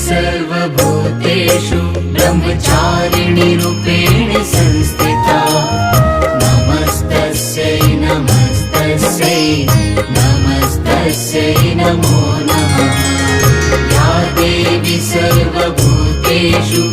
सर्वभूतेषु ब्रह्मचारिणी रूपेण संस्थिता नमस्तस्यै नमस्तस्यै नमस्तस्यै नमो नमः या देवी सर्वभूतेषु